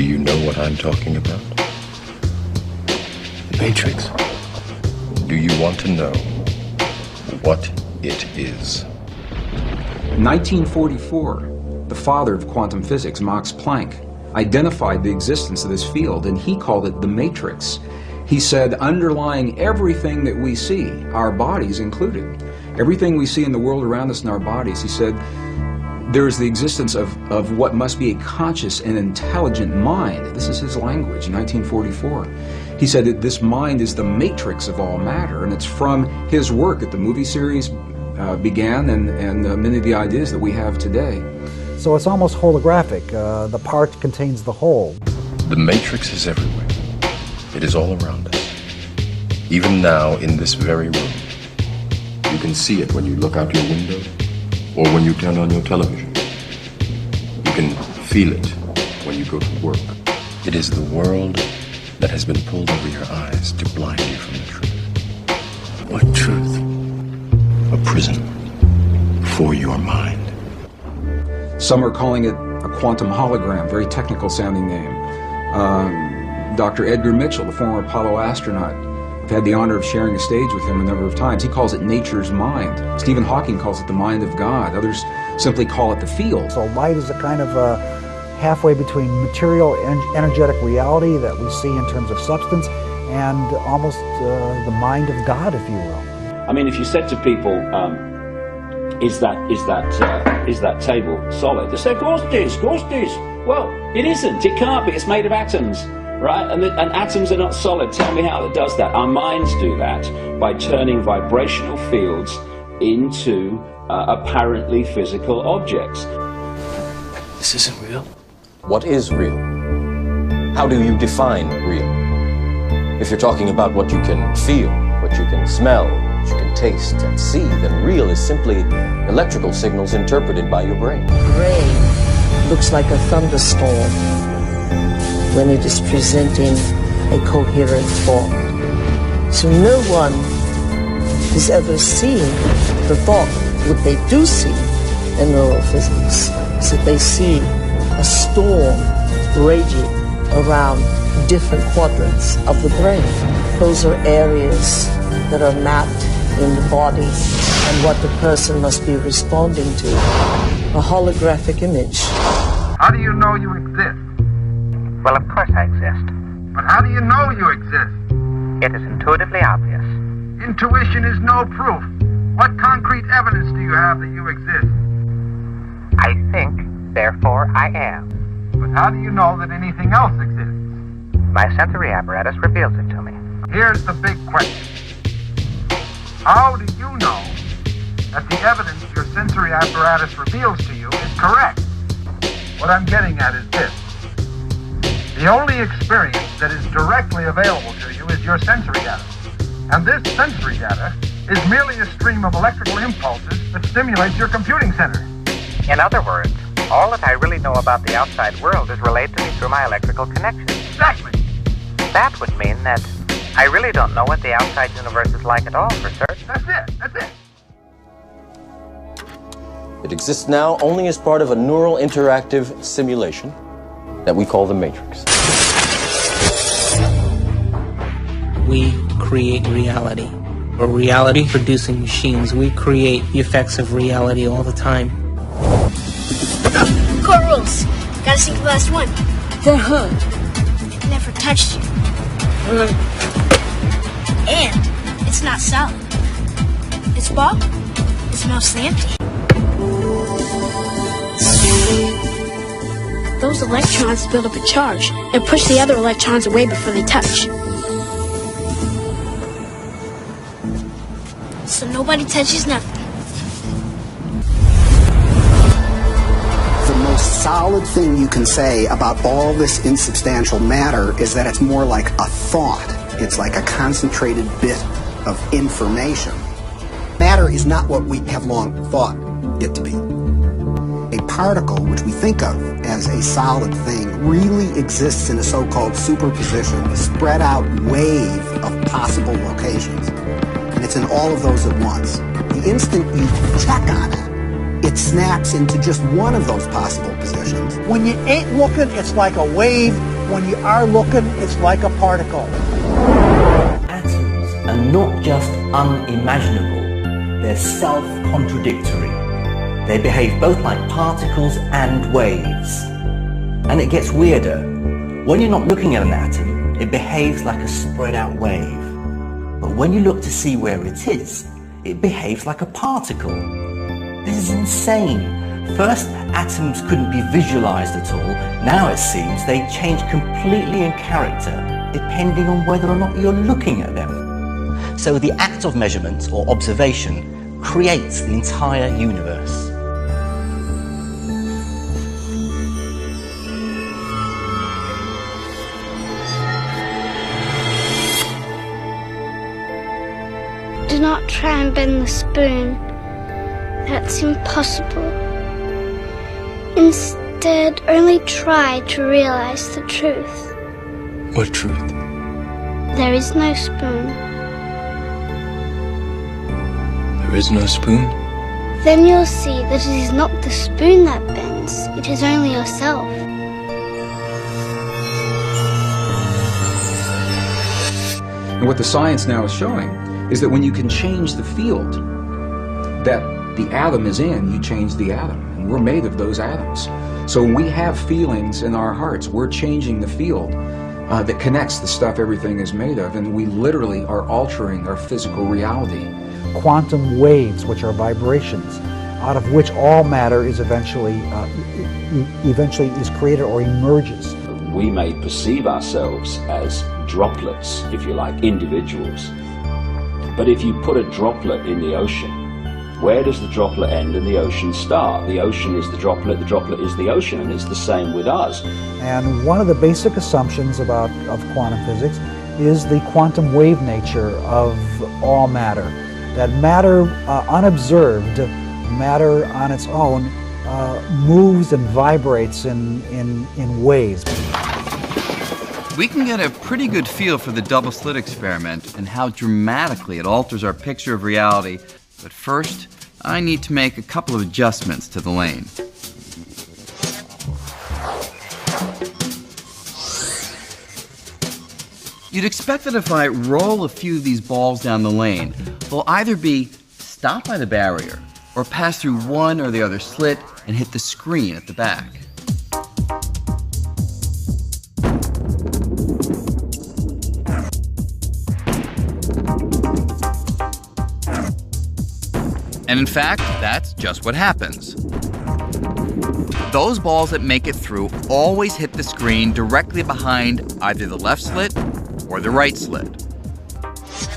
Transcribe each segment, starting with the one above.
Do you know what I'm talking about? The Matrix. Do you want to know what it is? In 1944, the father of quantum physics, Max Planck, identified the existence of this field, and he called it the matrix. He said, underlying everything that we see, our bodies included, everything we see in the world around us in our bodies, he said, there is the existence of what must be a conscious and intelligent mind. This is his language in 1944. He said that this mind is the matrix of all matter, and it's from his work that the movie series began and many of the ideas that we have today. So it's almost holographic. The part contains the whole. The matrix is everywhere. It is all around us. Even now, in this very room. You can see it when you look out your window or when you turn on your television. You can feel it when you go to work. It is the world that has been pulled over your eyes to blind you from the truth. What truth? A prison for your mind. Some are calling it a quantum hologram, very technical sounding name. Dr. Edgar Mitchell, the former Apollo astronaut, I've had the honor of sharing a stage with him a number of times. He calls it nature's mind. Stephen Hawking calls it the mind of God. Others simply call it the field. So light is a kind of halfway between material and energetic reality that we see in terms of substance and almost the mind of God, if you will. I mean, if you said to people, is that table solid? They say, of course it is, of course it is. Well, it isn't, it can't be, it's made of atoms, right? And atoms are not solid. Tell me how it does that. Our minds do that by turning vibrational fields into apparently physical objects. This isn't real. What is real? How do you define real? If you're talking about what you can feel, what you can smell, what you can taste and see, then real is simply electrical signals interpreted by your brain. Rain looks like a thunderstorm when it is presenting a coherent thought. So no one has ever seen the thought. What they do see in neurophysics is that they see a storm raging around different quadrants of the brain. Those are areas that are mapped in the body and what the person must be responding to. A holographic image. How do you know you exist? Well, of course I exist. But how do you know you exist? It is intuitively obvious. Intuition is no proof. What concrete evidence do you have that you exist? I think, therefore I am. But how do you know that anything else exists? My sensory apparatus reveals it to me. Here's the big question. How do you know that the evidence your sensory apparatus reveals to you is correct? What I'm getting at is this. The only experience that is directly available to you is your sensory data. And this sensory data is merely a stream of electrical impulses that stimulates your computing center. In other words, all that I really know about the outside world is relayed to me through my electrical connections. Exactly. That would mean that I really don't know what the outside universe is like at all, for certain. That's it. It exists now only as part of a neural interactive simulation that we call the Matrix. We create reality. We're reality-producing machines. We create the effects of reality all the time. Core rules. Gotta sink the last one. They're hurt. It never touched you. And it's not solid. Its ball is mostly empty. Those electrons build up a charge and push the other electrons away before they touch. So nobody touches nothing. The most solid thing you can say about all this insubstantial matter is that it's more like a thought. It's like a concentrated bit of information. Matter is not what we have long thought it to be. A particle, which we think of as a solid thing, really exists in a so-called superposition, a spread out wave of possible locations. And it's in all of those at once. The instant you check on it, it snaps into just one of those possible positions. When you ain't looking, it's like a wave when you are looking, it's like a particle. Atoms are not just unimaginable, they're self-contradictory. They behave both like particles and waves. And it gets weirder. When you're not looking at an atom, it behaves like a spread out wave. But when you look to see where it is, it behaves like a particle. This is insane. First, atoms couldn't be visualized at all. Now it seems they change completely in character, depending on whether or not you're looking at them. So the act of measurement, or observation, creates the entire universe. Do not try and bend the spoon. That's impossible. Instead, only try to realize the truth. What truth? There is no spoon. There is no spoon? Then you'll see that it is not the spoon that bends, it is only yourself. And what the science now is showing is that when you can change the field that the atom is in, you change the atom. And we're made of those atoms. So when we have feelings in our hearts, we're changing the field that connects the stuff everything is made of, and we literally are altering our physical reality. Quantum waves, which are vibrations, out of which all matter is eventually is created or emerges. We may perceive ourselves as droplets, if you like, individuals. But if you put a droplet in the ocean, where does the droplet end and the ocean start? The ocean is the droplet is the ocean, and it's the same with us. And one of the basic assumptions of quantum physics is the quantum wave nature of all matter. That matter, unobserved, matter on its own, moves and vibrates in waves. We can get a pretty good feel for the double slit experiment and how dramatically it alters our picture of reality. But first, I need to make a couple of adjustments to the lane. You'd expect that if I roll a few of these balls down the lane, they'll either be stopped by the barrier or pass through one or the other slit and hit the screen at the back. And in fact, that's just what happens. Those balls that make it through always hit the screen directly behind either the left slit or the right slit.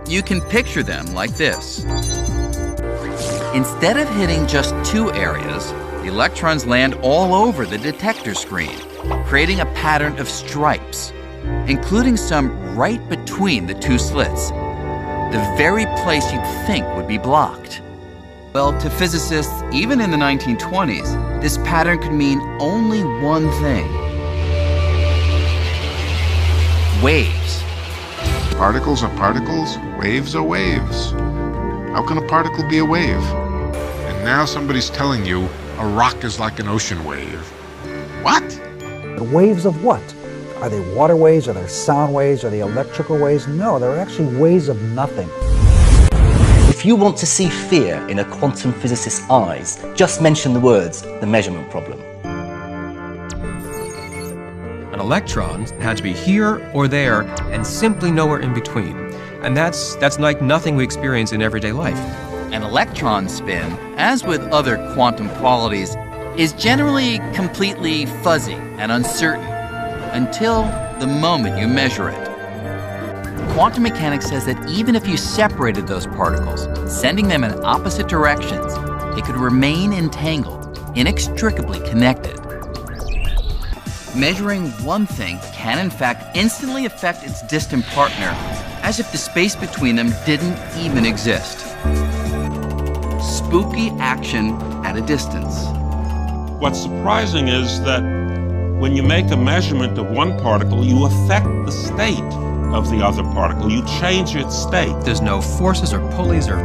You can picture them like this. Instead of hitting just two areas, the electrons land all over the detector screen, creating a pattern of stripes, including some right between the two slits, the very place you'd think would be blocked. Well, to physicists, even in the 1920s, this pattern could mean only one thing: waves. Particles are particles, waves are waves. How can a particle be a wave? And now somebody's telling you a rock is like an ocean wave. What? Waves of what? Are they water waves? Are they sound waves? Are they electrical waves? No, they're actually waves of nothing. If you want to see fear in a quantum physicist's eyes, just mention the words, the measurement problem. An electron had to be here or there and simply nowhere in between. And that's like nothing we experience in everyday life. An electron spin, as with other quantum qualities, is generally completely fuzzy and uncertain until the moment you measure it. Quantum mechanics says that even if you separated those particles, sending them in opposite directions, they could remain entangled, inextricably connected. Measuring one thing can in fact instantly affect its distant partner, as if the space between them didn't even exist. Spooky action at a distance. What's surprising is that when you make a measurement of one particle, you affect the state of the other particle. You change its state. There's no forces or pulleys or,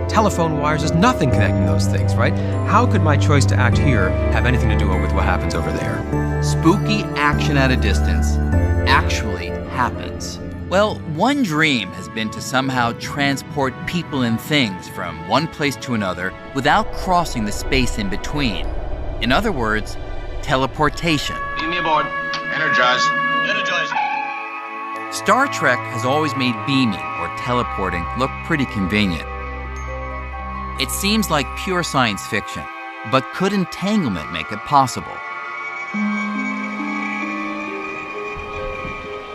telephone wires. There's nothing connecting those things, right? How could my choice to act here have anything to do with what happens over there? spooky action at a distance actually happens. Well, one dream has been to somehow transport people and things from one place to another without crossing the space in between. In other words, teleportation. Lead me aboard. Energize. Energize. Star Trek has always made beaming or teleporting look pretty convenient. It seems like pure science fiction, but could entanglement make it possible?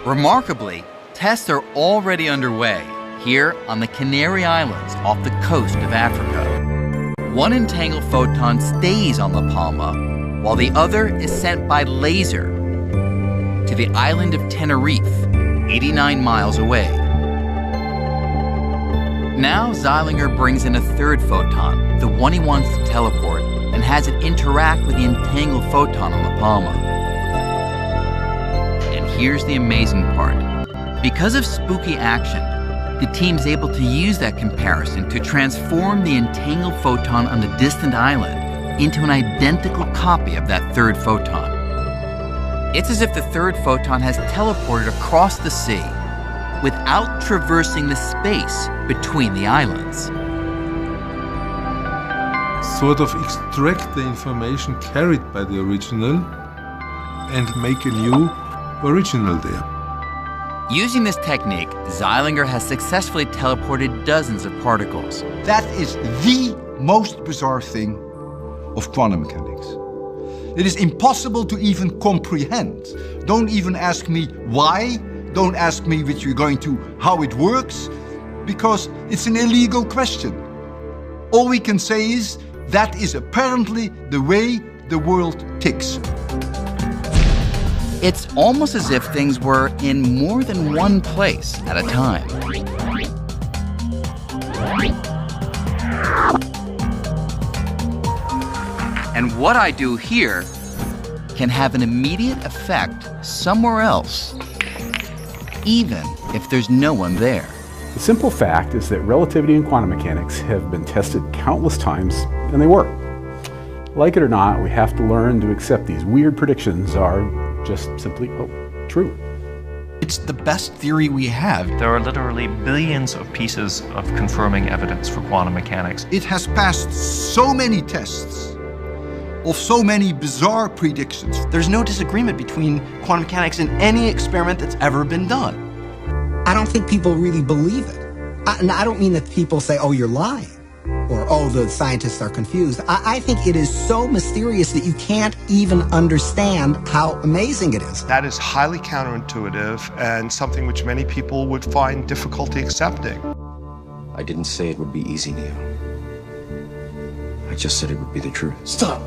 Remarkably, tests are already underway here on the Canary Islands off the coast of Africa. One entangled photon stays on La Palma, while the other is sent by laser to the island of Tenerife, 89 miles away. Now Zeilinger brings in a third photon, the one he wants to teleport, and has it interact with the entangled photon on La Palma. And here's the amazing part. Because of spooky action, the team's able to use that comparison to transform the entangled photon on the distant island into an identical copy of that third photon. It's as if the third photon has teleported across the sea without traversing the space between the islands. Sort of extract the information carried by the original and make a new original there. Using this technique, Zeilinger has successfully teleported dozens of particles. That is the most bizarre thing of quantum mechanics. It is impossible to even comprehend. Don't even ask me why. Don't ask me which we're going to, how it works, because it's an illegal question. All we can say is that is apparently the way the world ticks. It's almost as if things were in more than one place at a time. And what I do here can have an immediate effect somewhere else, even if there's no one there. The simple fact is that relativity and quantum mechanics have been tested countless times, and they work. Like it or not, we have to learn to accept these weird predictions are just simply, true. It's the best theory we have. There are literally billions of pieces of confirming evidence for quantum mechanics. It has passed so many tests of so many bizarre predictions. There's no disagreement between quantum mechanics and any experiment that's ever been done. I don't think people really believe it. And I don't mean that people say, oh, you're lying, or, oh, the scientists are confused. I think it is so mysterious that you can't even understand how amazing it is. That is highly counterintuitive and something which many people would find difficulty accepting. I didn't say it would be easy, Neo. I just said it would be the truth. Stop.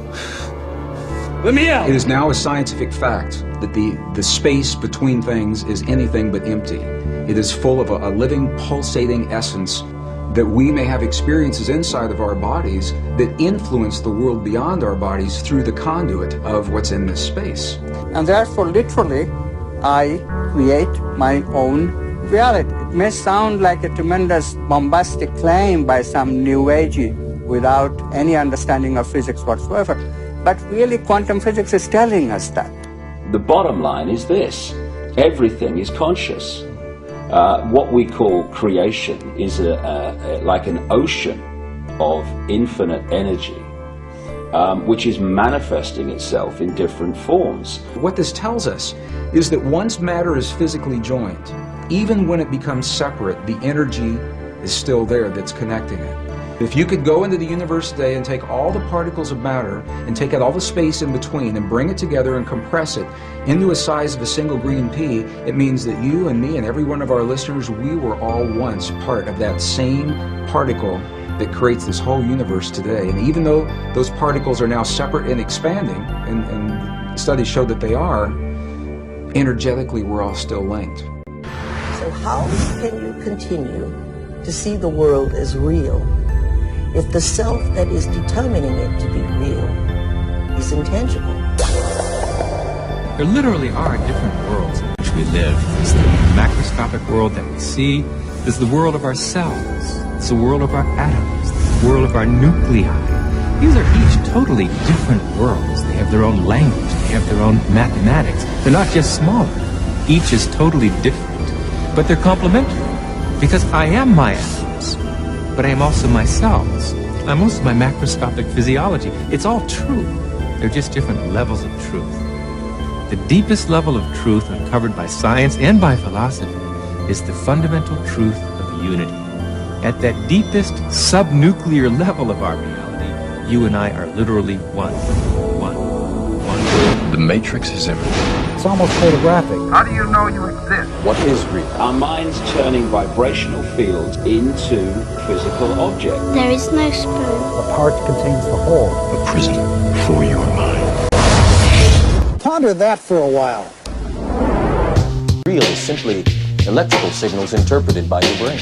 Let me out. It is now a scientific fact that the space between things is anything but empty. It is full of a living, pulsating essence that we may have experiences inside of our bodies that influence the world beyond our bodies through the conduit of what's in this space. And therefore, literally, I create my own reality. It may sound like a tremendous bombastic claim by some new agey without any understanding of physics whatsoever, but really quantum physics is telling us that. The bottom line is this: everything is conscious. What we call creation is like an ocean of infinite energy, which is manifesting itself in different forms. What this tells us is that once matter is physically joined, even when it becomes separate, the energy is still there that's connecting it. If you could go into the universe today and take all the particles of matter and take out all the space in between and bring it together and compress it into the size of a single green pea, it means that you and me and every one of our listeners, we were all once part of that same particle that creates this whole universe today. And even though those particles are now separate and expanding, and studies show that they are, energetically we're all still linked. So how can you continue to see the world as real if the self that is determining it to be real is intangible? There literally are different worlds in which we live. There's the macroscopic world that we see. There's the world of our cells. It's the world of our atoms. The world of our nuclei. These are each totally different worlds. They have their own language. have their own mathematics. They're not just smaller. Each is totally different, but they're complementary. Because I am my atoms, but I am also my cells. I'm also my macroscopic physiology. It's all true. They're just different levels of truth. The deepest level of truth uncovered by science and by philosophy is the fundamental truth of unity. At that deepest subnuclear level of our reality, you and I are literally one. The matrix is everything. It's almost photographic. How do you know you exist? What is real? Our minds turning vibrational fields into physical objects. There is no spoon. The part contains the whole. A prison for your mind. Ponder that for a while. Real is simply electrical signals interpreted by your brain.